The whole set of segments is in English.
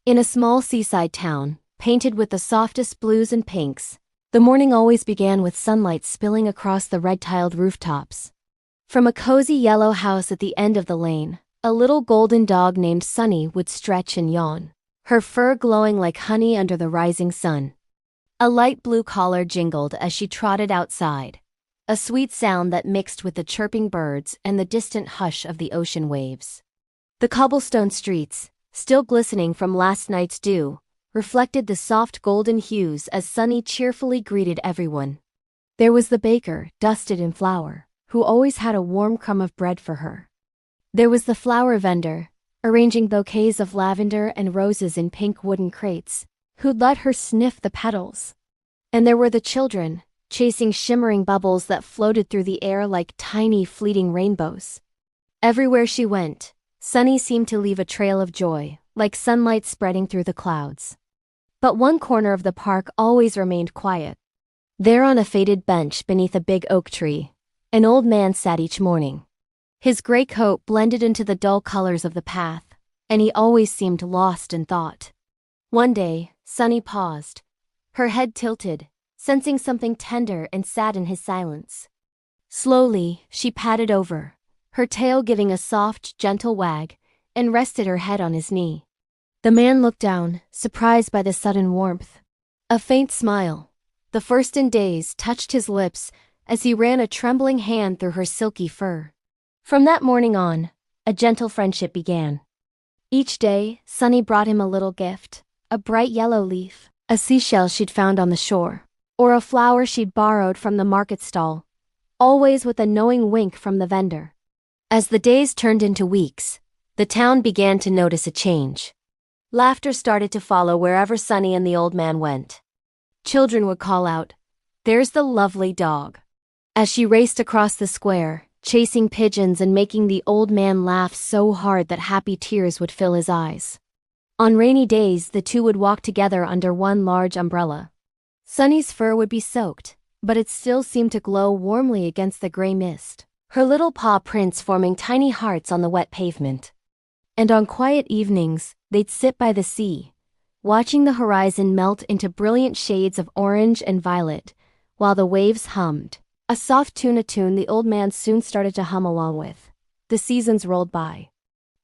In a small seaside town, painted with the softest blues and pinks, the morning always began with sunlight spilling across the red-tiled rooftops. From a cozy yellow house at the end of the lane, a little golden dog named Sunny would stretch and yawn, her fur glowing like honey under the rising sun. A light blue collar jingled as she trotted outside, a sweet sound that mixed with the chirping birds and the distant hush of the ocean waves. The cobblestone streets, still glistening from last night's dew, reflected the soft golden hues as Sunny cheerfully greeted everyone. There was the baker, dusted in flour, who always had a warm crumb of bread for her. There was the flower vendor, arranging bouquets of lavender and roses in pink wooden crates, who'd let her sniff the petals. And there were the children, chasing shimmering bubbles that floated through the air like tiny fleeting rainbows. Everywhere she went, Sunny seemed to leave a trail of joy, like sunlight spreading through the clouds. But one corner of the park always remained quiet. There on a faded bench beneath a big oak tree, an old man sat each morning. His gray coat blended into the dull colors of the path, and he always seemed lost in thought. One day, Sunny paused, her head tilted, sensing something tender and sad in his silence. Slowly, she padded over, her tail giving a soft, gentle wag, and rested her head on his knee. The man looked down, surprised by the sudden warmth. A faint smile, the first in days, touched his lips as he ran a trembling hand through her silky fur. From that morning on, a gentle friendship began. Each day, Sunny brought him a little gift, a bright yellow leaf, a seashell she'd found on the shore, or a flower she'd borrowed from the market stall, always with a knowing wink from the vendor. As the days turned into weeks, the town began to notice a change. Laughter started to follow wherever Sunny and the old man went. Children would call out, "There's the lovely dog," as she raced across the square, chasing pigeons and making the old man laugh so hard that happy tears would fill his eyes. On rainy days, the two would walk together under one large umbrella. Sunny's fur would be soaked, but it still seemed to glow warmly against the gray mist, her little paw prints forming tiny hearts on the wet pavement. And on quiet evenings, they'd sit by the sea, watching the horizon melt into brilliant shades of orange and violet, while the waves hummed. A soft tune, a tune the old man soon started to hum along with. The seasons rolled by.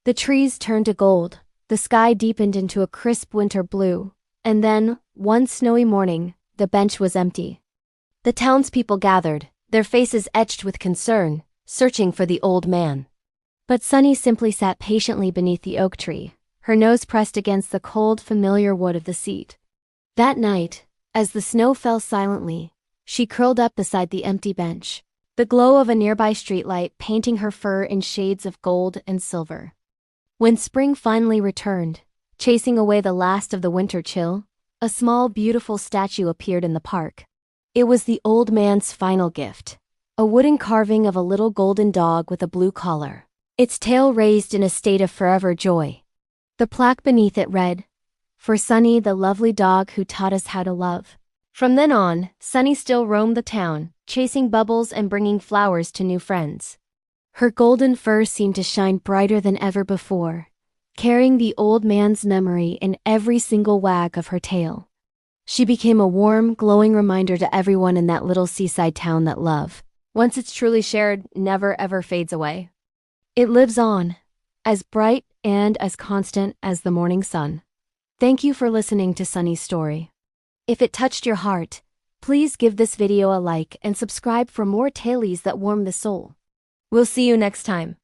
The trees turned to gold, the sky deepened into a crisp winter blue, and then, one snowy morning, the bench was empty. The townspeople gathered, their faces etched with concern, searching for the old man. But Sunny simply sat patiently beneath the oak tree, her nose pressed against the cold, familiar wood of the seat. That night, as the snow fell silently, she curled up beside the empty bench, the glow of a nearby streetlight painting her fur in shades of gold and silver. When spring finally returned, chasing away the last of the winter chill, a small, beautiful statue appeared in the park. It was the old man's final gift, a wooden carving of a little golden dog with a blue collar, its tail raised in a state of forever joy. The plaque beneath it read, "For Sunny, the lovely dog who taught us how to love." From then on, Sunny still roamed the town, chasing bubbles and bringing flowers to new friends. Her golden fur seemed to shine brighter than ever before, carrying the old man's memory in every single wag of her tail. She became a warm, glowing reminder to everyone in that little seaside town that love, once it's truly shared, never ever fades away. It lives on, as bright and as constant as the morning sun. Thank you for listening to Sunny's story. If it touched your heart, please give this video a like and subscribe for more tales that warm the soul. We'll see you next time.